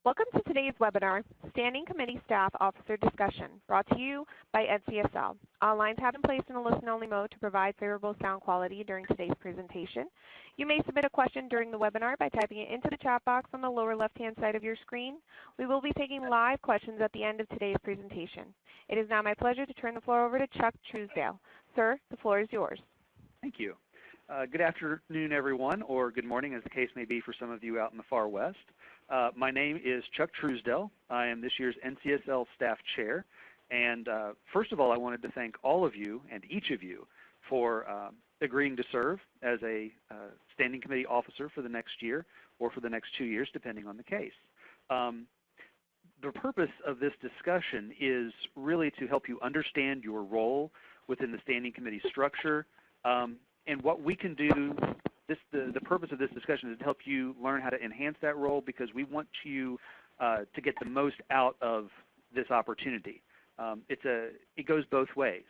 Welcome to today's webinar, Standing Committee Staff Officer Discussion, brought to you by NCSL. All lines have been placed in a listen-only mode to provide favorable sound quality during today's presentation. You may submit a question during the webinar by typing it into the chat box on the lower left-hand side of your screen. We will be taking live questions at the end of today's presentation. It is now my pleasure to turn the floor over to Chuck Truesdale. Sir, the floor is yours. Thank you. Good afternoon, everyone, or good morning, as the case may be for some of you out in the far west. My name is Chuck Truesdale. I am this year's NCSL Staff Chair. And first of all, I wanted to thank all of you and each of you for agreeing to serve as a Standing Committee Officer for the next year or for the next 2 years, depending on the case. The purpose of this discussion is really to help you understand your role within the Standing Committee structure and what we can do. The purpose of this discussion is to help you learn how to enhance that role, because we want you to get the most out of this opportunity. It goes both ways.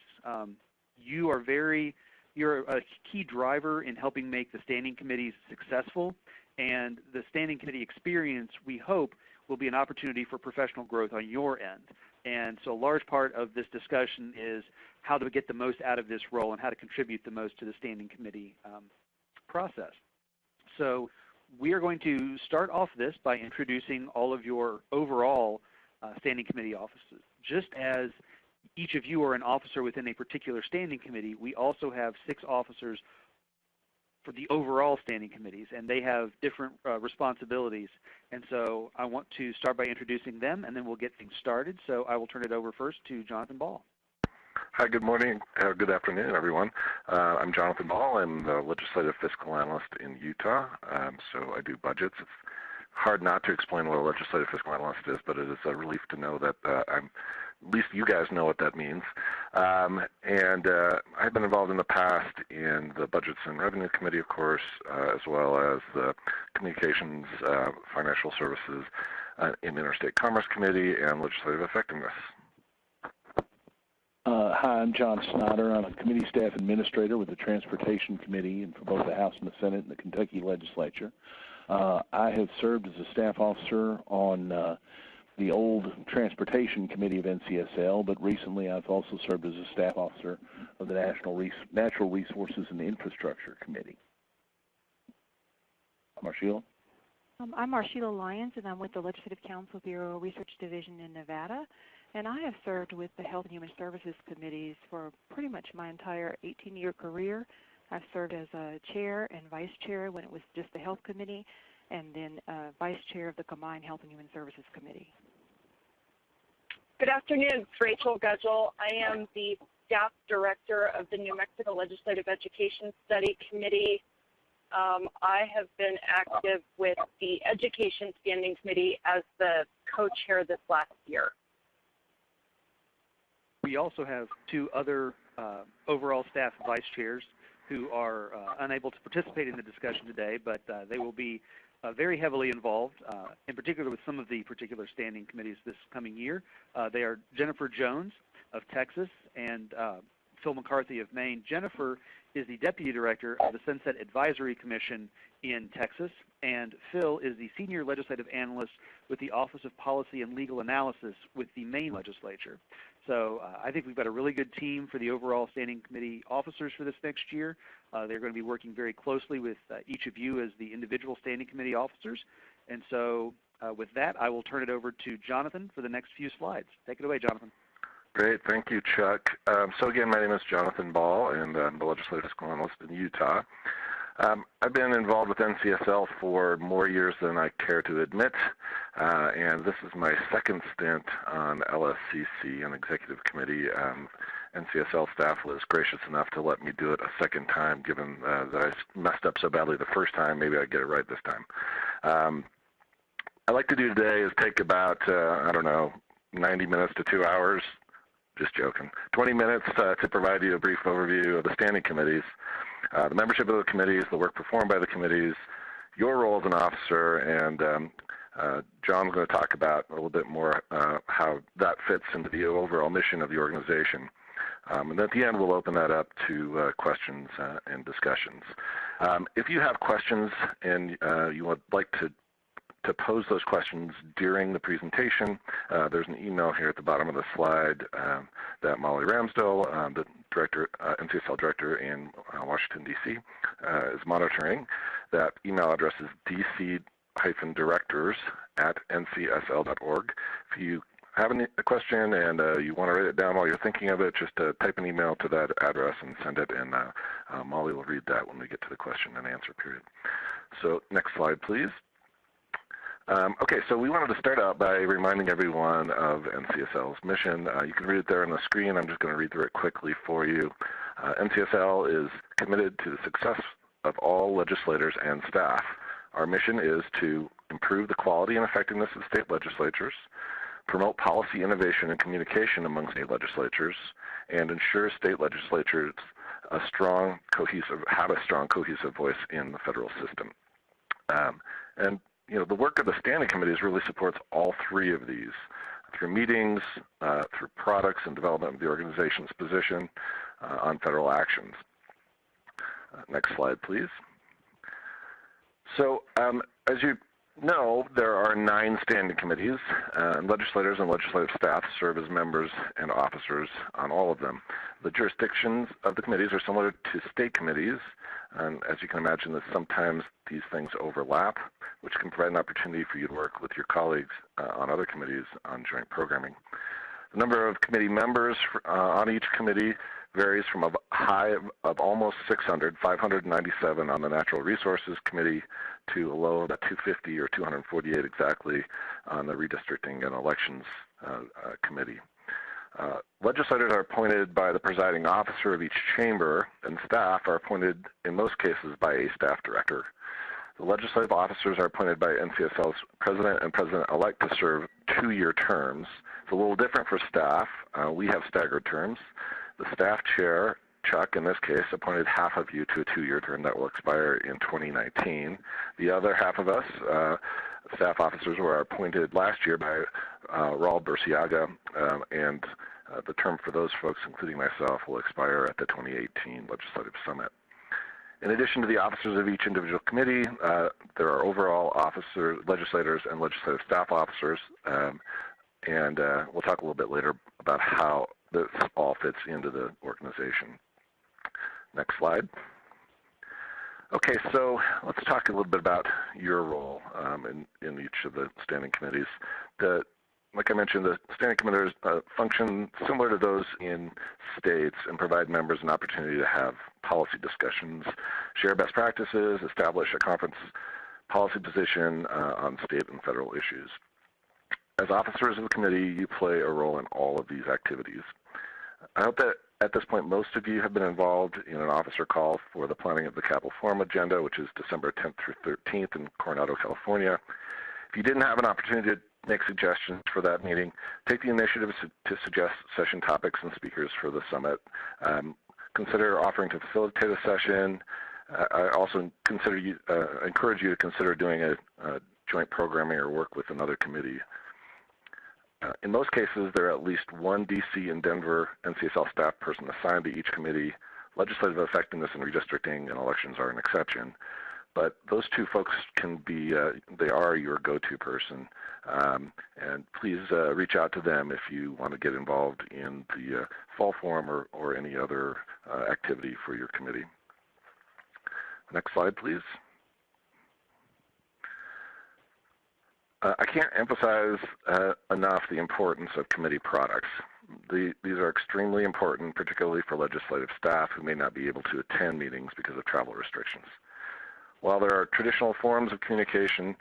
You're a key driver in helping make the standing committees successful, and the standing committee experience, we hope, will be an opportunity for professional growth on your end. And so a large part of this discussion is how to get the most out of this role and how to contribute the most to the standing committee process. So we are going to start off this by introducing all of your overall standing committee offices. Just as each of you are an officer within a particular standing committee, we also have 6 officers for the overall standing committees, and they have different responsibilities. And so I want to start by introducing them, and then we'll get things started. So I will turn it over first to Jonathan Ball. Hi, good morning, good afternoon, everyone. I'm Jonathan Ball. I'm the Legislative Fiscal Analyst in Utah, so I do budgets. It's hard not to explain what a Legislative Fiscal Analyst is, but it is a relief to know that at least you guys know what that means. I've been involved in the past in the Budgets and Revenue Committee, of course, as well as the Communications, Financial Services, in Interstate Commerce Committee and Legislative Effectiveness. Hi, I'm John Snyder. I'm a committee staff administrator with the Transportation Committee and for both the House and the Senate and the Kentucky Legislature. I have served as a staff officer on the old Transportation Committee of NCSL, but recently I've also served as a staff officer of the Natural Resources and Infrastructure Committee. Marshila? I'm Marshila Lyons, and I'm with the Legislative Council Bureau Research Division in Nevada. And I have served with the Health and Human Services Committees for pretty much my entire 18-year career. I've served as a chair and vice chair when it was just the Health Committee, and then vice chair of the combined Health and Human Services Committee. Good afternoon, it's Rachel Gudgel. I am the staff director of the New Mexico Legislative Education Study Committee. I have been active with the Education Standing Committee as the co-chair this last year. We also have 2 other overall staff vice chairs who are unable to participate in the discussion today, but they will be very heavily involved, in particular with some of the particular standing committees this coming year. They are Jennifer Jones of Texas and Phil McCarthy of Maine. Jennifer is the Deputy Director of the Sunset Advisory Commission in Texas, and Phil is the Senior Legislative Analyst with the Office of Policy and Legal Analysis with the Maine Legislature. So I think we've got a really good team for the overall standing committee officers for this next year. They're going to be working very closely with each of you as the individual standing committee officers. And so with that, I will turn it over to Jonathan for the next few slides. Take it away, Jonathan. Great, thank you, Chuck. So again, my name is Jonathan Ball, and I'm the Legislative Fiscal Analyst in Utah. I've been involved with NCSL for more years than I care to admit, and this is my second stint on LSCC, an executive committee. NCSL staff was gracious enough to let me do it a second time, given that I messed up so badly the first time. Maybe I'd get it right this time. I'd like to do today is take about, 90 minutes to 2 hours, just joking, 20 minutes to provide you a brief overview of the standing committees, the membership of the committees, the work performed by the committees, your role as an officer, and John's going to talk about a little bit more how that fits into the overall mission of the organization. And at the end, we'll open that up to questions and discussions. If you have questions and you would like to to pose those questions during the presentation. There's an email here at the bottom of the slide that Molly Ramsdell, the director, NCSL director in Washington, D.C., is monitoring. That email address is dc-directors@ncsl.org. If you have a question and you want to write it down while you're thinking of it, just type an email to that address and send it, and Molly will read that when we get to the question and answer period. So next slide, please. Okay, so we wanted to start out by reminding everyone of NCSL's mission. You can read it there on the screen. I'm just going to read through it quickly for you. NCSL is committed to the success of all legislators and staff. Our mission is to improve the quality and effectiveness of state legislatures, promote policy innovation and communication among state legislatures, and ensure state legislatures have a strong, cohesive voice in the federal system. And the work of the standing committees really supports all three of these through meetings, through products and development of the organization's position on federal actions. Next slide, please. So as you know, there are 9 standing committees, and legislators and legislative staff serve as members and officers on all of them. The jurisdictions of the committees are similar to state committees, and as you can imagine, that sometimes these things overlap, which can provide an opportunity for you to work with your colleagues on other committees on joint programming. The number of committee members on each committee varies from a high of almost 600, 597 on the Natural Resources Committee, to a low of 250 or 248 exactly on the Redistricting and Elections Committee. Legislators are appointed by the presiding officer of each chamber, and staff are appointed in most cases by a staff director. The legislative officers are appointed by NCSL's president and president-elect to serve 2-year terms. It's a little different for staff. We have staggered terms. The staff chair, Chuck, in this case, appointed half of you to a 2-year term that will expire in 2019. The other half of us, staff officers, were appointed last year by Raul Burciaga, and the term for those folks, including myself, will expire at the 2018 Legislative Summit. In addition to the officers of each individual committee, there are overall legislators and legislative staff officers, and we'll talk a little bit later about how this all fits into the organization. Next slide. Okay, so let's talk a little bit about your role in each of the standing committees. Like I mentioned, the standing committees function similar to those in states and provide members an opportunity to have policy discussions, share best practices, establish a conference policy position on state and federal issues. As officers of the committee, you play a role in all of these activities. I hope that at this point most of you have been involved in an officer call for the planning of the Capitol Forum agenda, which is December 10th through 13th in Coronado, California. If you didn't have an opportunity to make suggestions for that meeting, take the initiative to suggest session topics and speakers for the summit. Consider offering to facilitate a session. I also encourage you to consider doing a joint programming or work with another committee. In most cases, there are at least one D.C. and Denver NCSL staff person assigned to each committee. Legislative effectiveness and redistricting and elections are an exception. But those two folks can be, they are your go-to person. And please reach out to them if you want to get involved in the fall forum or any other activity for your committee. Next slide, please. I can't emphasize enough the importance of committee products. These are extremely important, particularly for legislative staff who may not be able to attend meetings because of travel restrictions. While there are traditional forms of communication,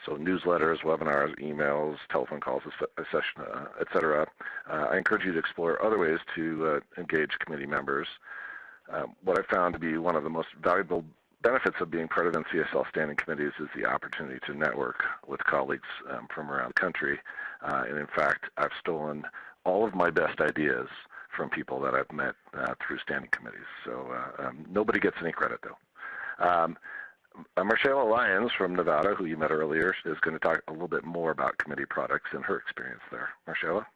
so newsletters, webinars, emails, telephone calls, etc., I encourage you to explore other ways to engage committee members. What I found to be one of the most valuable benefits of being part of NCSL standing committees is the opportunity to network with colleagues from around the country. And in fact, I've stolen all of my best ideas from people that I've met through standing committees. So nobody gets any credit, though. Marcella Lyons from Nevada, who you met earlier, is going to talk a little bit more about committee products and her experience there. Marcella?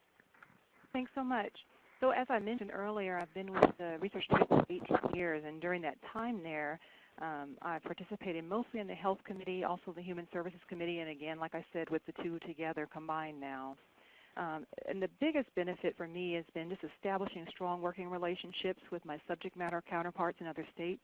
Thanks so much. So as I mentioned earlier, I've been with the research division for 18 years, and during that time there, I participated mostly in the Health Committee, also the Human Services Committee, and again, like I said, with the two together combined now. And the biggest benefit for me has been just establishing strong working relationships with my subject matter counterparts in other states.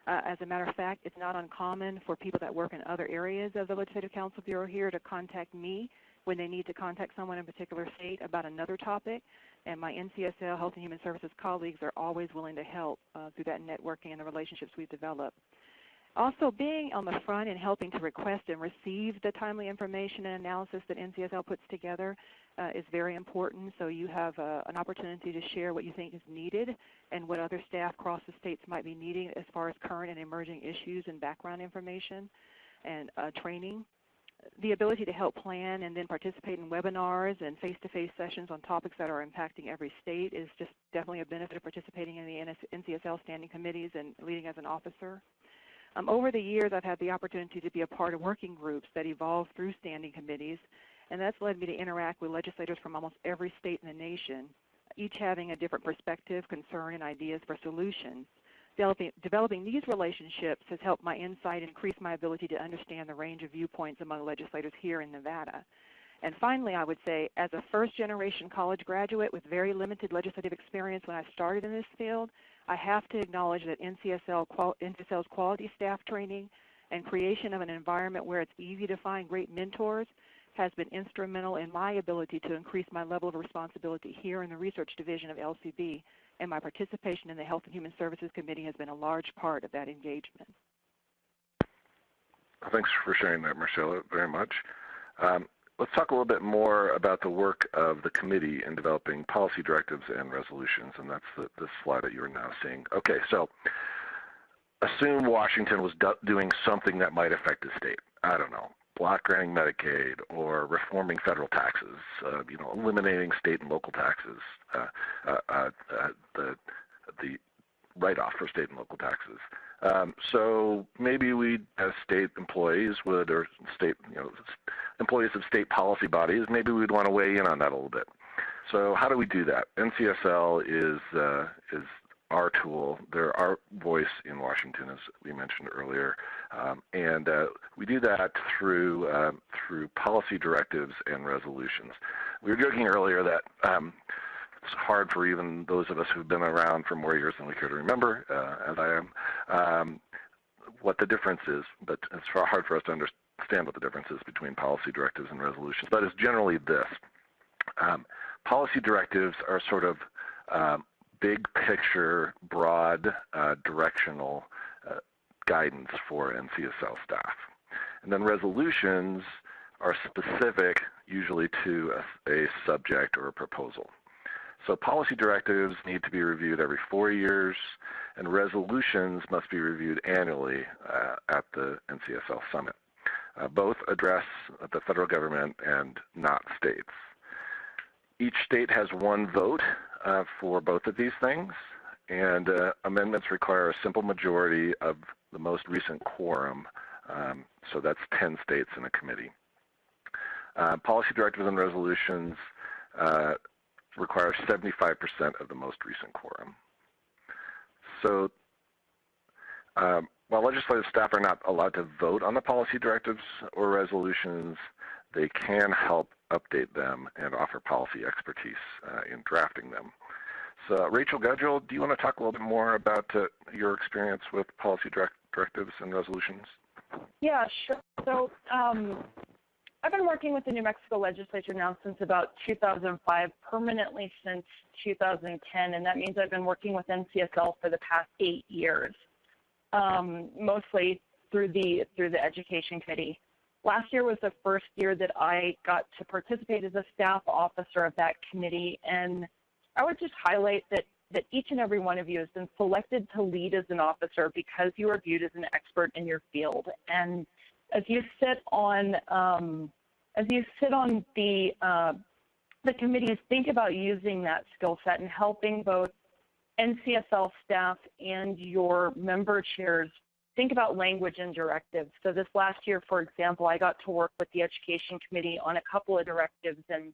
As a matter of fact, it's not uncommon for people that work in other areas of the Legislative Council Bureau here to contact me when they need to contact someone in a particular state about another topic. And my NCSL Health and Human Services colleagues are always willing to help through that networking and the relationships we've developed. Also, being on the front and helping to request and receive the timely information and analysis that NCSL puts together is very important. So you have an opportunity to share what you think is needed and what other staff across the states might be needing as far as current and emerging issues and background information and training. The ability to help plan and then participate in webinars and face-to-face sessions on topics that are impacting every state is just definitely a benefit of participating in the NCSL standing committees and leading as an officer. Over the years, I've had the opportunity to be a part of working groups that evolved through standing committees, and that's led me to interact with legislators from almost every state in the nation, each having a different perspective, concern, and ideas for solutions. Developing these relationships has helped my insight increase my ability to understand the range of viewpoints among legislators here in Nevada. And finally, I would say, as a first-generation college graduate with very limited legislative experience when I started in this field, I have to acknowledge that NCSL's quality staff training and creation of an environment where it's easy to find great mentors has been instrumental in my ability to increase my level of responsibility here in the research division of LCB, and my participation in the Health and Human Services Committee has been a large part of that engagement. Thanks for sharing that, Marcella, very much. Let's talk a little bit more about the work of the committee in developing policy directives and resolutions, and that's the slide that you're now seeing. Okay, so assume Washington was doing something that might affect the state. I don't know, block granting Medicaid or reforming federal taxes, eliminating state and local taxes, the write-off for state and local taxes. So maybe we, as state employees would, or state, employees of state policy bodies, maybe we'd want to weigh in on that a little bit. So how do we do that? NCSL is our tool. They're our voice in Washington, as we mentioned earlier, and we do that through policy directives and resolutions. We were joking earlier that it's hard for even those of us who've been around for more years than we care to remember, as I am, what the difference is, but it's hard for us to understand what the difference is between policy directives and resolutions. But it's generally this. Policy directives are sort of big picture, broad, directional guidance for NCSL staff. And then resolutions are specific, usually to a subject or a proposal. So policy directives need to be reviewed every 4 years, and resolutions must be reviewed annually at the NCSL Summit. Both address the federal government and not states. Each state has one vote for both of these things, and amendments require a simple majority of the most recent quorum, so that's 10 states in a committee. Policy directives and resolutions require 75% of the most recent quorum. So while legislative staff are not allowed to vote on the policy directives or resolutions, they can help update them and offer policy expertise in drafting them. So Rachel Gudgel, do you want to talk a little bit more about your experience with policy directives and resolutions? Yeah, sure. So I've been working with the New Mexico legislature now since about 2005, permanently since 2010, and that means I've been working with NCSL for the past 8 years, mostly through the education committee. Last year was the first year that I got to participate as a staff officer of that committee, and I would just highlight that each and every one of you has been selected to lead as an officer because you are viewed as an expert in your field. And as you sit on the committees, think about using that skill set and helping both NCSL staff and your member chairs think about language and directives. So this last year, for example, I got to work with the Education Committee on a couple of directives and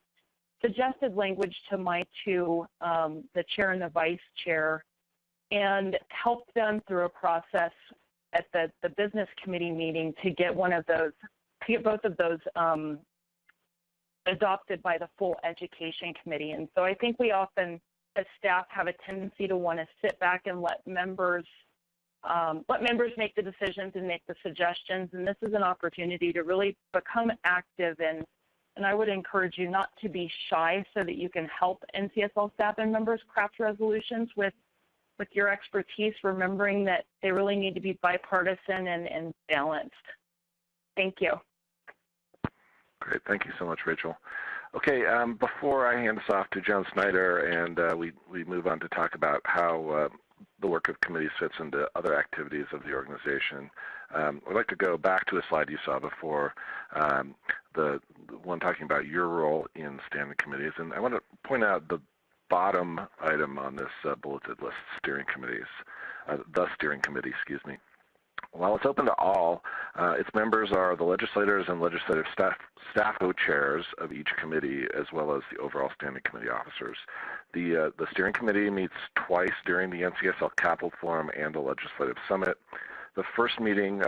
suggested language to my two, the chair and the vice chair, and helped them through a process at the business committee meeting to get both of those adopted by the full education committee. And so I think we often, as staff, have a tendency to want to sit back and let members make the decisions and make the suggestions. And this is an opportunity to really become active, and I would encourage you not to be shy so that you can help NCSL staff and members craft resolutions with your expertise, remembering that they really need to be bipartisan and balanced. Thank you. Great. Thank you so much, Rachel. Okay, before I hand this off to John Snyder and we move on to talk about how the work of committees fits into other activities of the organization, I'd like to go back to a slide you saw before, the one talking about your role in standing committees. And I want to point out the bottom item on this bulleted list, steering committees, the steering committee, excuse me. While it's open to all, its members are the legislators and legislative staff co-chairs of each committee, as well as the overall standing committee officers. The steering committee meets twice during the NCSL Capital Forum and the Legislative Summit. In the first meeting,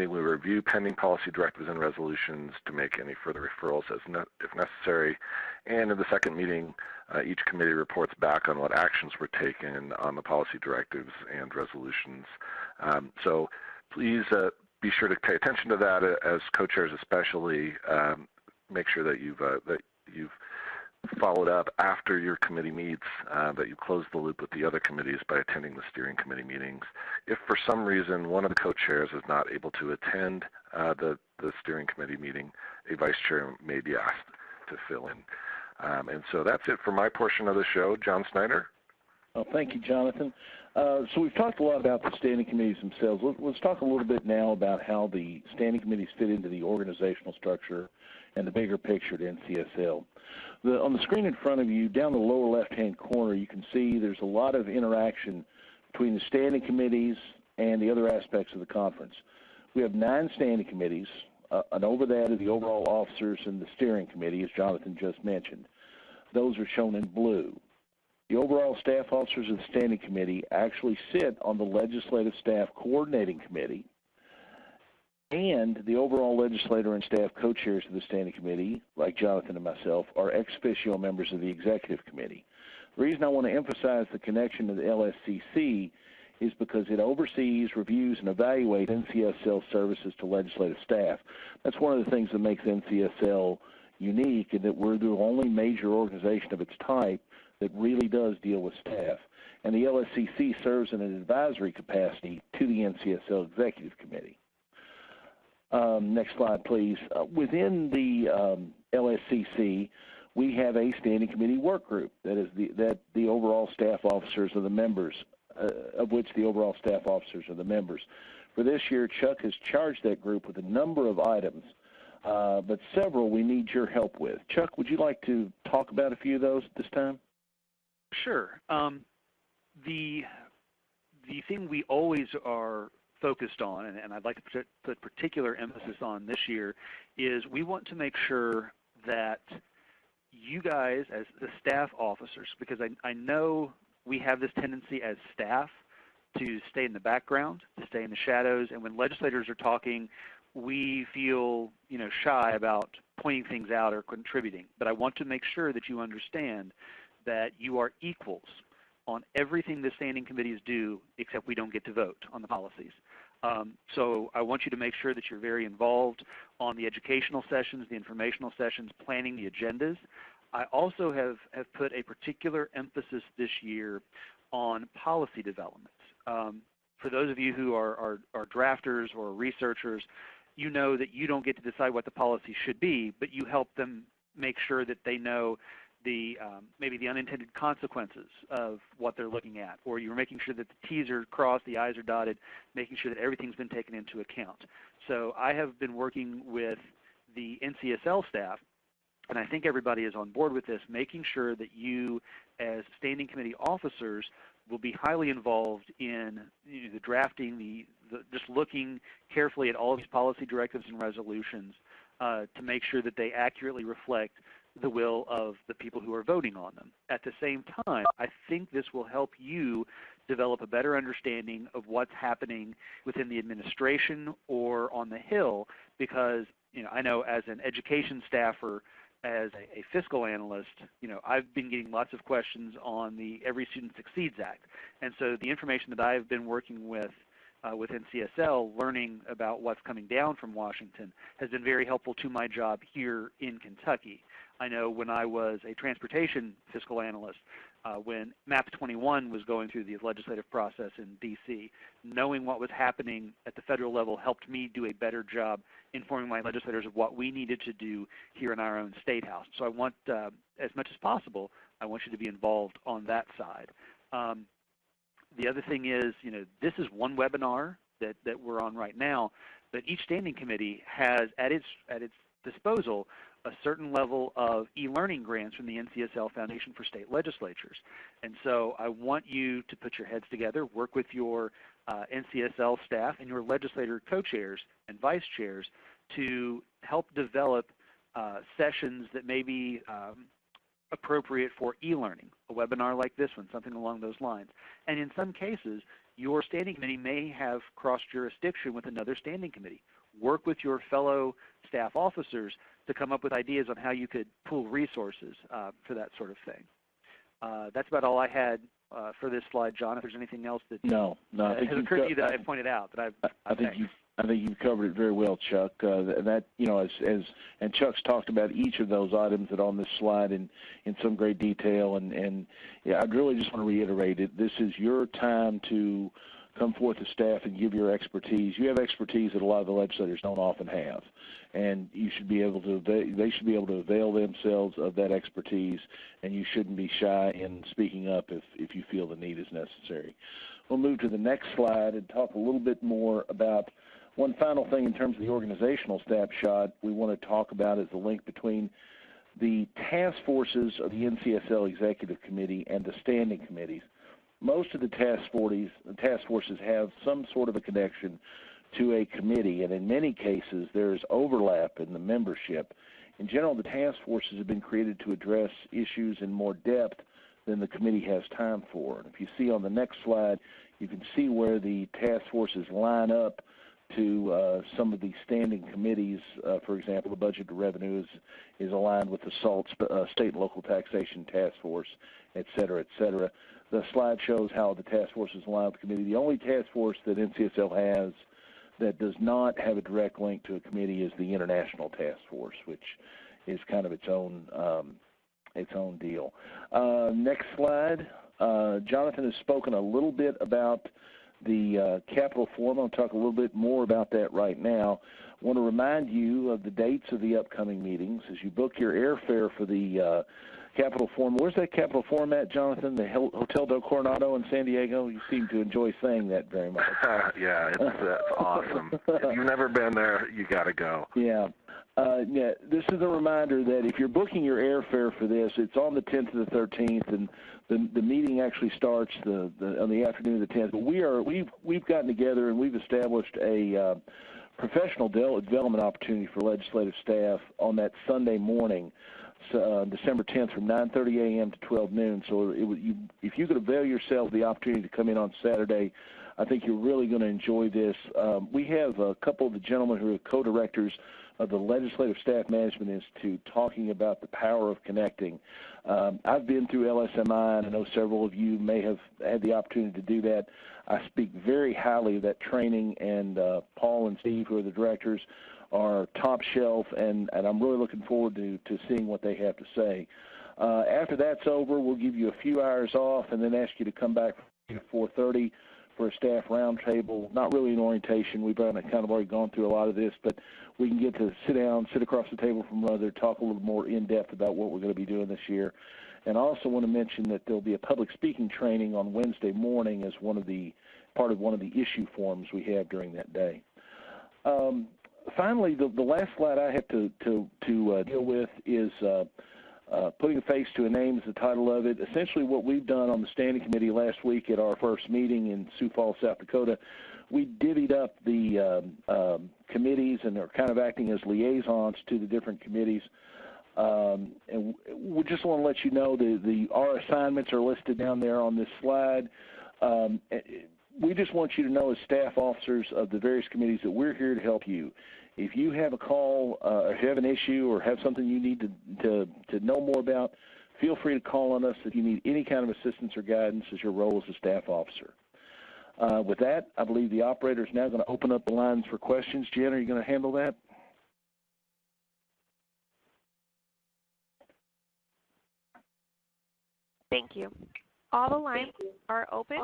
we review pending policy directives and resolutions to make any further referrals if necessary. And in the second meeting, each committee reports back on what actions were taken on the policy directives and resolutions. So please be sure to pay attention to that as co-chairs, especially. Make sure that you've followed up after your committee meets, that you close the loop with the other committees by attending the steering committee meetings. If for some reason one of the co-chairs is not able to attend the steering committee meeting, a vice chair may be asked to fill in. And so that's it for my portion of the show. John Snyder. Oh, thank you, Jonathan. So we've talked a lot about the standing committees themselves. Let's talk a little bit now about how the standing committees fit into the organizational structure and the bigger picture at NCSL. On the screen in front of you, down the lower left-hand corner, you can see there's a lot of interaction between the standing committees and the other aspects of the conference. We have 9 standing committees, and over that are the overall officers and the steering committee, as Jonathan just mentioned. Those are shown in blue. The overall staff officers of the standing committee actually sit on the legislative staff coordinating committee, and the overall legislator and staff co-chairs of the standing committee, like Jonathan and myself, are ex officio members of the executive committee. The reason I want to emphasize the connection to the LSCC is because it oversees, reviews, and evaluates NCSL services to legislative staff. That's one of the things that makes NCSL unique, in that we're the only major organization of its type that really does deal with staff. And the LSCC serves in an advisory capacity to the NCSL Executive Committee. Next slide, please. Within the LSCC, we have a standing committee work group that is the overall staff officers are the members, of which the overall staff officers are the members. For this year, Chuck has charged that group with a number of items, but several we need your help with. Chuck, would you like to talk about a few of those at this time? Sure. The thing we always are focused on, and I'd like to put particular emphasis on this year, is we want to make sure that you guys, as the staff officers, because I know we have this tendency as staff to stay in the background, to stay in the shadows, and when legislators are talking, we feel shy about pointing things out or contributing. But I want to make sure that you understand that you are equals on everything the standing committees do, except we don't get to vote on the policies. So I want you to make sure that you're very involved on the educational sessions, the informational sessions, planning the agendas. I also have put a particular emphasis this year on policy development. For those of you who are drafters or researchers, you know that you don't get to decide what the policy should be, but you help them make sure that they know maybe the unintended consequences of what they're looking at, or you're making sure that the T's are crossed, the I's are dotted, making sure that everything's been taken into account. So I have been working with the NCSL staff, and I think everybody is on board with this, making sure that you as standing committee officers will be highly involved in the drafting, just looking carefully at all of these policy directives and resolutions to make sure that they accurately reflect the will of the people who are voting on them. At the same time, I think this will help you develop a better understanding of what's happening within the administration or on the Hill, because I know as an education staffer, as a fiscal analyst, I've been getting lots of questions on the Every Student Succeeds Act. And so the information that I've been working with NCSL, learning about what's coming down from Washington, has been very helpful to my job here in Kentucky. I know when I was a transportation fiscal analyst, when MAP 21 was going through the legislative process in D.C., knowing what was happening at the federal level helped me do a better job informing my legislators of what we needed to do here in our own state house. So I want, as much as possible, I want you to be involved on that side. The other thing is, this is one webinar that we're on right now, but each standing committee has at its disposal a certain level of e-learning grants from the NCSL Foundation for State Legislatures. And so I want you to put your heads together, work with your NCSL staff and your legislator co-chairs and vice chairs to help develop sessions that may be appropriate for e-learning, a webinar like this one, something along those lines. And in some cases, your standing committee may have cross-jurisdiction with another standing committee. Work with your fellow staff officers to come up with ideas on how you could pool resources for that sort of thing. That's about all I had for this slide, John. If there's anything else that has occurred to you that I've pointed out, I think you've covered it very well, Chuck. And Chuck's talked about each of those items that are on this slide in some great detail. And yeah, I'd really just want to reiterate it. This is your time to come forth to staff and give your expertise. You have expertise that a lot of the legislators don't often have, and you should be able to. They should be able to avail themselves of that expertise, and you shouldn't be shy in speaking up if you feel the need is necessary. We'll move to the next slide and talk a little bit more about one final thing in terms of the organizational snapshot. We want to talk about is the link between the task forces of the NCSL Executive Committee and the standing committees. Most of the task forces have some sort of a connection to a committee, and in many cases there's overlap in the membership. In general, the task forces have been created to address issues in more depth than the committee has time for. And if you see on the next slide, you can see where the task forces line up to some of the standing committees. For example, the Budget and Revenue is aligned with the SALT, State and Local Taxation Task Force, et cetera, et cetera. The slide shows how the task force is aligned with the committee. The only task force that NCSL has that does not have a direct link to a committee is the International Task Force, which is kind of its own deal. Next slide. Jonathan has spoken a little bit about the Capitol Forum. I'll talk a little bit more about that right now. I want to remind you of the dates of the upcoming meetings. As you book your airfare for the Capitol Forum, where's that Capitol Forum at, Jonathan? The Hotel del Coronado in San Diego? You seem to enjoy saying that very much. Yeah, it's awesome. If you've never been there, you got to go. Yeah. This is a reminder that if you're booking your airfare for this, it's on the 10th to the 13th, and the meeting actually starts on the afternoon of the 10th. But we've gotten together and we've established a professional development opportunity for legislative staff on that Sunday morning, December 10th, from 9:30 a.m. to 12 noon. So if you could avail yourself of the opportunity to come in on Saturday, I think you're really going to enjoy this. We have a couple of the gentlemen who are co-directors of the Legislative Staff Management Institute talking about the power of connecting. I've been through LSMI, and I know several of you may have had the opportunity to do that. I speak very highly of that training, and Paul and Steve, who are the directors, are top shelf, and I'm really looking forward to seeing what they have to say. After that's over, we'll give you a few hours off and then ask you to come back at 4:30 for a staff roundtable. Not really an orientation. We've kind of already gone through a lot of this, but we can get to sit down, sit across the table from one another, talk a little more in-depth about what we're going to be doing this year. And I also want to mention that there'll be a public speaking training on Wednesday morning as part of one of the issue forums we have during that day. Finally, the last slide I have to deal with is putting a face to a name is the title of it. Essentially what we've done on the standing committee last week at our first meeting in Sioux Falls, South Dakota, we divvied up the committees and are kind of acting as liaisons to the different committees. And we just want to let you know our assignments are listed down there on this slide. We just want you to know as staff officers of the various committees that we're here to help you. If you have a call or have an issue or have something you need to know more about, feel free to call on us if you need any kind of assistance or guidance as your role as a staff officer. With that, I believe the operator is now going to open up the lines for questions. Jen, are you going to handle that? Thank you. All the lines are open.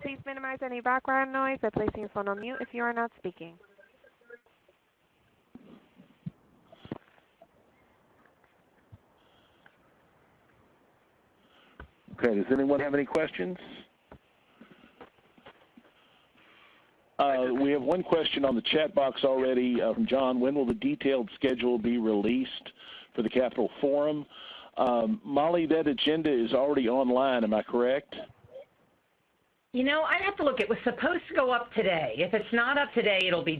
Please minimize any background noise by placing your phone on mute if you are not speaking. Okay, does anyone have any questions? We have one question on the chat box already from John. When will the detailed schedule be released for the Capitol Forum? Molly, that agenda is already online, am I correct? You know, I'd have to look. It was supposed to go up today. If it's not up today, it'll be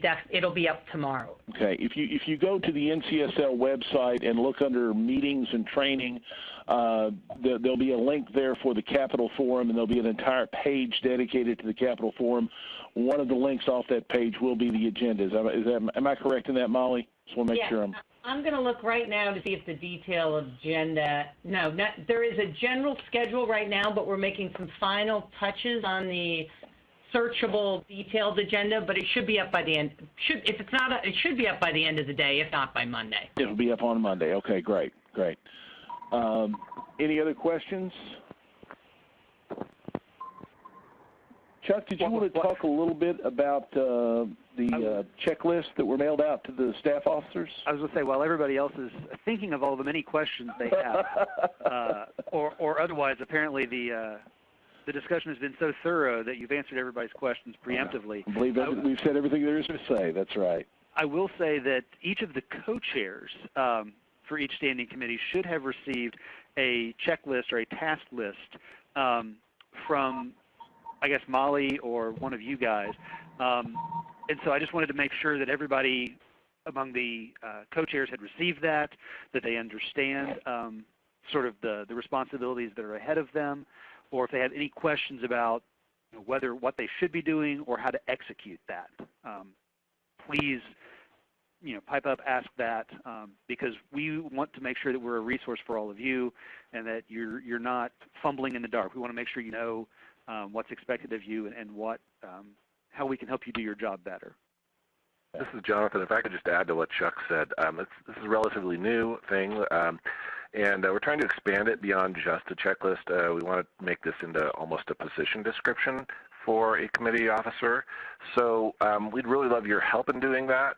up tomorrow. Okay. If you go to the NCSL website and look under meetings and training, there'll be a link there for the Capitol Forum, and there'll be an entire page dedicated to the Capitol Forum. One of the links off that page will be the agenda. Am I correct in that, Molly? Just want to make sure I'm going to look right now to see if the detailed agenda, there is a general schedule right now, but we're making some final touches on the searchable detailed agenda, but it should be up by the end. If it's not, it should be up by the end of the day, if not by Monday. It'll be up on Monday. Okay, great. Any other questions? Chuck, did you want to talk a little bit about the checklist that were mailed out to the staff officers? I was going to say, while everybody else is thinking of all the many questions they have, or otherwise, apparently the discussion has been so thorough that you've answered everybody's questions preemptively. I believe we've said everything there is to say. That's right. I will say that each of the co-chairs for each standing committee should have received a checklist or a task list from, I guess, Molly or one of you guys. And so I just wanted to make sure that everybody among the co-chairs had received that they understand sort of the responsibilities that are ahead of them, or if they have any questions about what they should be doing or how to execute that. Please, pipe up, ask that, because we want to make sure that we're a resource for all of you and that you're not fumbling in the dark. We want to make sure you know what's expected of you and how we can help you do your job better. This is Jonathan. If I could just add to what Chuck said, this is a relatively new thing, and we're trying to expand it beyond just a checklist. We want to make this into almost a position description for a committee officer. So we'd really love your help in doing that.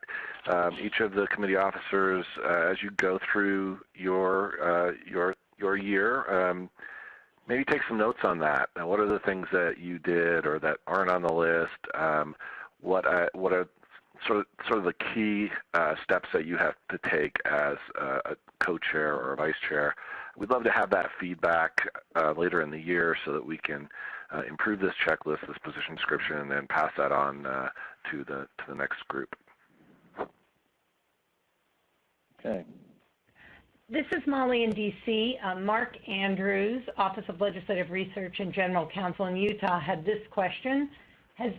Each of the committee officers, as you go through your year, maybe take some notes on that. Now, what are the things that you did or that aren't on the list? What are sort of the key steps that you have to take as a co-chair or a vice chair? We'd love to have that feedback later in the year so that we can improve this checklist, this position description, and then pass that on to the next group. Okay. This is Molly in D.C. Mark Andrews, Office of Legislative Research and General Counsel in Utah, had this question. Has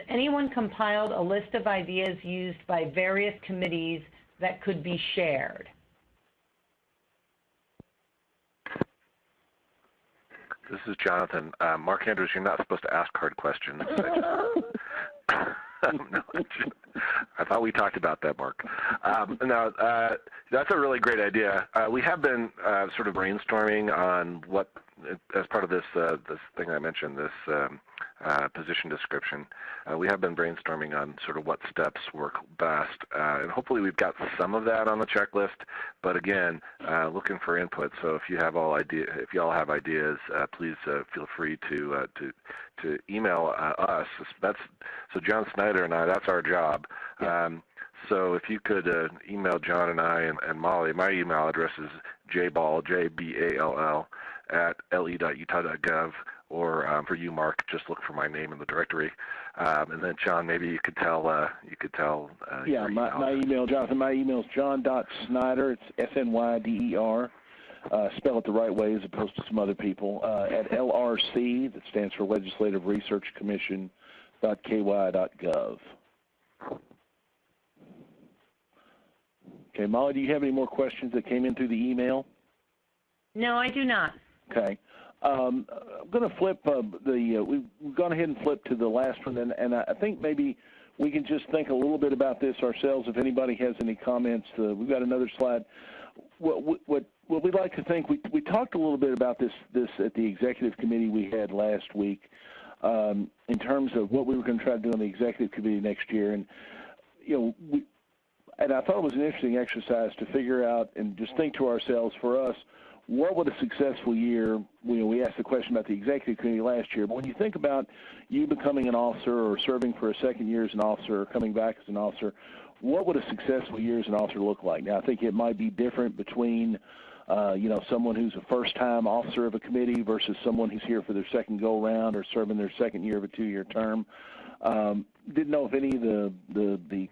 anyone compiled a list of ideas used by various committees that could be shared? This is Jonathan. Mark Andrews, you're not supposed to ask hard questions. No, I thought we talked about that, Mark. No, that's a really great idea. We have been sort of brainstorming on what, as part of this thing I mentioned, this position description. We have been brainstorming on sort of what steps work best, and hopefully we've got some of that on the checklist. But again, looking for input. So if you all have ideas, please feel free to email us. So John Snyder and I. That's our job. So if you could email John and I and Molly, my email address is jball, J-B-A-L-L, @le.utah.gov, or for you, Mark, just look for my name in the directory. And then John, maybe you could tell. Yeah, my email, Jonathan. My email is john.snyder. It's SNYDER spell it the right way as opposed to some other people, at LRC, that stands for Legislative Research Commission.ky.gov. Okay, Molly, do you have any more questions that came in through the email? No, I do not. Okay. I'm going to flip we've gone ahead and flipped to the last one, and I think maybe we can just think a little bit about this ourselves if anybody has any comments. We've got another slide. What we'd like to think, we talked a little bit about this at the executive committee we had last week in terms of what we were going to try to do on the executive committee next year. And, and I thought it was an interesting exercise to figure out and just think to ourselves, for us, what would a successful year, we asked the question about the executive committee last year, but when you think about you becoming an officer or serving for a second year as an officer or coming back as an officer, what would a successful year as an officer look like? Now, I think it might be different between, someone who's a first-time officer of a committee versus someone who's here for their second go-round or serving their second year of a two-year term. Didn't know if any of the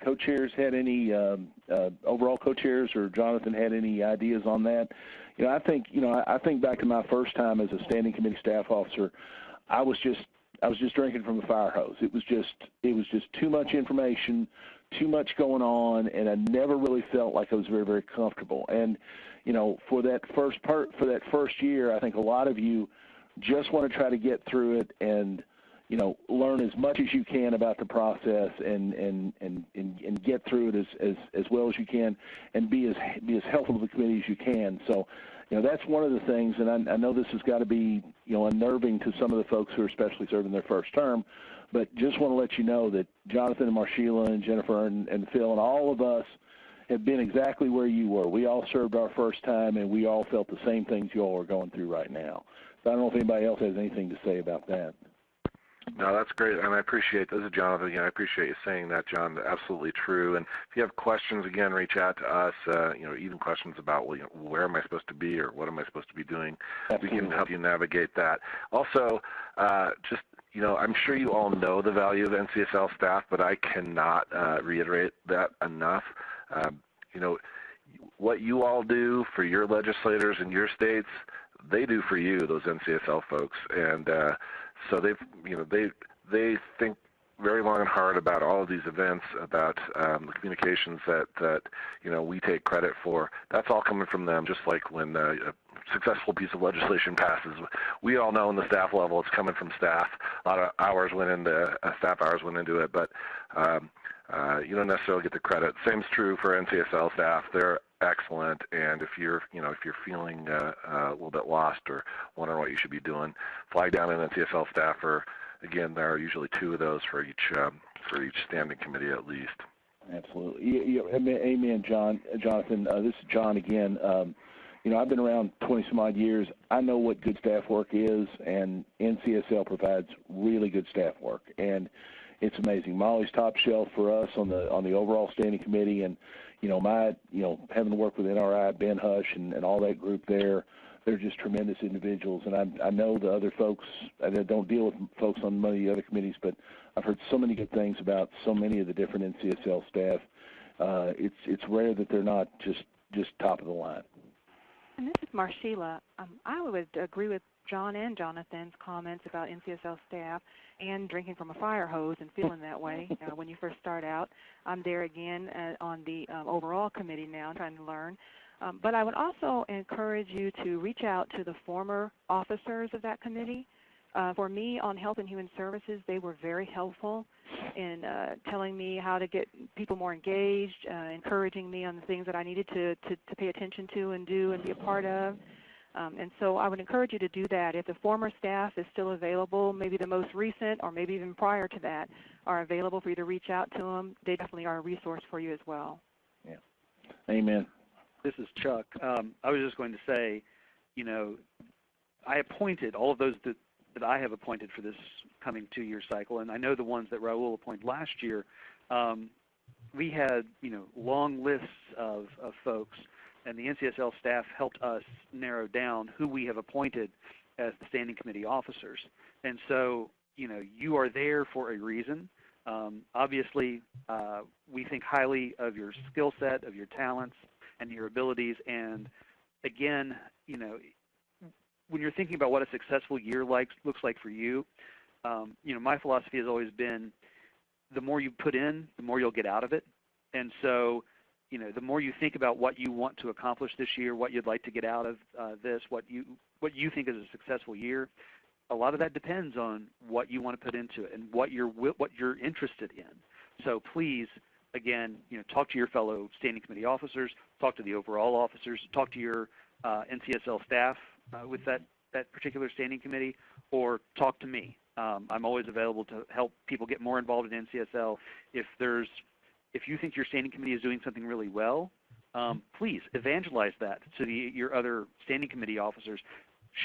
co-chairs had any overall co-chairs, or Jonathan had any ideas on that. I think back to my first time as a standing committee staff officer, I was just drinking from a fire hose. It was just too much information, too much going on, and I never really felt like I was very, very comfortable. And for that first year, I think a lot of you just want to try to get through it and learn as much as you can about the process and get through it as well as you can, and be as helpful to the committee as you can. So, that's one of the things, and I know this has got to be unnerving to some of the folks who are especially serving their first term, but just want to let you know that Jonathan and Marshila and Jennifer and Phil and all of us have been exactly where you were. We all served our first time, and we all felt the same things you all are going through right now. So I don't know if anybody else has anything to say about that. No, that's great, and I appreciate, this is Jonathan again, I appreciate you saying that, John. Absolutely true. And if you have questions, again, reach out to us, even questions about, where am I supposed to be or what am I supposed to be doing? Absolutely. We can help you navigate that. Also, I'm sure you all know the value of NCSL staff, but I cannot reiterate that enough. What you all do for your legislators in your states, they do for you, those NCSL folks. And so they think very long and hard about all of these events, about the communications that we take credit for. That's all coming from them, just like when a successful piece of legislation passes. We all know in the staff level it's coming from staff. A lot of staff hours went into it, but you don't necessarily get the credit. Same's true for NCSL staff. They're excellent, and if you're feeling a little bit lost or wondering what you should be doing, flag down an NCSL staffer. Again, there are usually 2 of those for each standing committee at least. Absolutely. Amen, Jonathan. This is John again. I've been around 20-some-odd years. I know what good staff work is, and NCSL provides really good staff work, and it's amazing. Molly's top shelf for us on the overall standing committee, and having to work with NRI, Ben Hush, and all that group there, they're just tremendous individuals. And I know the other folks, I don't deal with folks on many of the other committees, but I've heard so many good things about so many of the different NCSL staff. It's rare that they're not just top of the line. And this is Marshila. I would agree with John and Jonathan's comments about NCSL staff and drinking from a fire hose and feeling that way when you first start out. I'm there again on the overall committee now, trying to learn. But I would also encourage you to reach out to the former officers of that committee. For me, on Health and Human Services, they were very helpful in telling me how to get people more engaged, encouraging me on the things that I needed to pay attention to and do and be a part of. And so I would encourage you to do that. If the former staff is still available, maybe the most recent or maybe even prior to that are available for you to reach out to them, they definitely are a resource for you as well. Yeah. Amen. This is Chuck. I was just going to say, I appointed all of those that I have appointed for this coming 2-year cycle, and I know the ones that Raul appointed last year. We had, long lists of folks, and the NCSL staff helped us narrow down who we have appointed as the standing committee officers. And so, you are there for a reason. Obviously, we think highly of your skill set, of your talents, and your abilities, and again, when you're thinking about what a successful year looks like for you, my philosophy has always been the more you put in, the more you'll get out of it. And so, the more you think about what you want to accomplish this year, what you'd like to get out of this, what you think is a successful year, a lot of that depends on what you want to put into it and what you're interested in. So please, again, talk to your fellow standing committee officers, talk to the overall officers, talk to your NCSL staff with that particular standing committee, or talk to me. I'm always available to help people get more involved in NCSL. If you think your standing committee is doing something really well, please evangelize that to your other standing committee officers.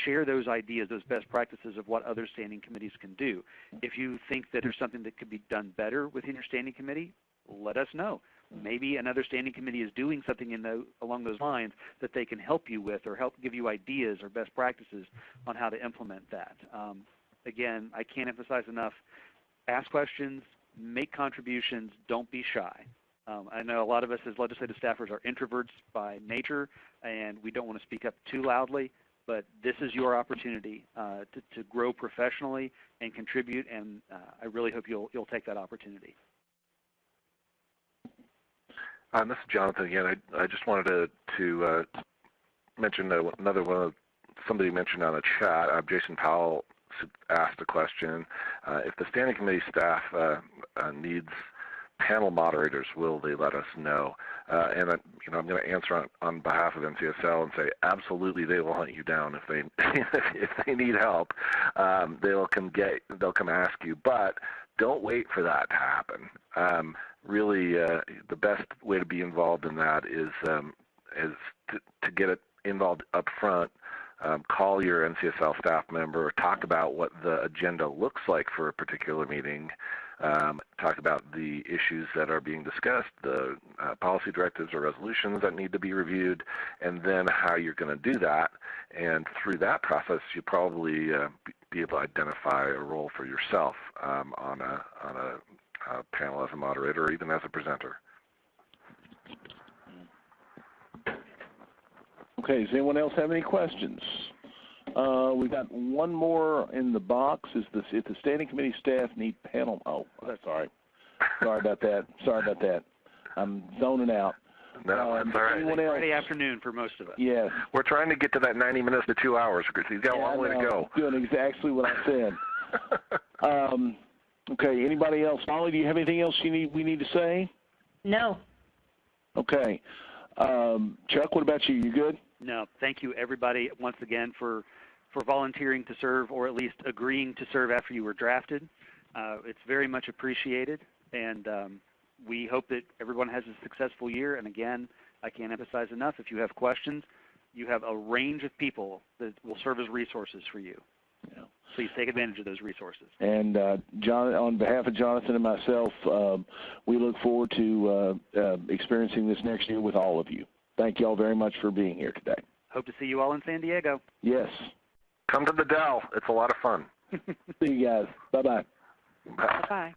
Share those ideas, those best practices of what other standing committees can do. If you think that there's something that could be done better within your standing committee, let us know. Maybe another standing committee is doing something along those lines that they can help you with, or help give you ideas or best practices on how to implement that. Again, I can't emphasize enough, ask questions, make contributions, don't be shy. I know a lot of us as legislative staffers are introverts by nature, and we don't want to speak up too loudly, but this is your opportunity to grow professionally and contribute, and I really hope you'll take that opportunity. This is Jonathan again. I just wanted to mention another one. Somebody mentioned on the chat, Jason Powell asked a question. If the standing committee staff needs panel moderators, will they let us know? And I'm going to answer on behalf of NCSL and say absolutely, they will hunt you down if they if they need help. They'll come ask you, but don't wait for that to happen. Really, the best way to be involved in that is to get it involved up front. Call your NCSL staff member, talk about what the agenda looks like for a particular meeting, talk about the issues that are being discussed, the policy directives or resolutions that need to be reviewed, and then how you're going to do that. And through that process, you probably be able to identify a role for yourself on a panel as a moderator or even as a presenter. Okay, does anyone else have any questions? We've got one more in the box. If the standing committee staff need panel, sorry about that. I'm zoning out. No, that's all right. Friday afternoon for most of us. Yes. We're trying to get to that 90 minutes to 2 hours, because he's got a long way to go. Doing exactly what I said. Okay, anybody else? Molly, do you have anything else we need to say? No. Okay. Chuck, what about you? You good? No, thank you everybody once again for volunteering to serve, or at least agreeing to serve after you were drafted. It's very much appreciated, and we hope that everyone has a successful year. And again, I can't emphasize enough, if you have questions, you have a range of people that will serve as resources for you. Yeah. Please take advantage of those resources. And John, on behalf of Jonathan and myself, we look forward to experiencing this next year with all of you. Thank you all very much for being here today. Hope to see you all in San Diego. Yes. Come to the Dell. It's a lot of fun. See you guys. Bye-bye. Bye-bye.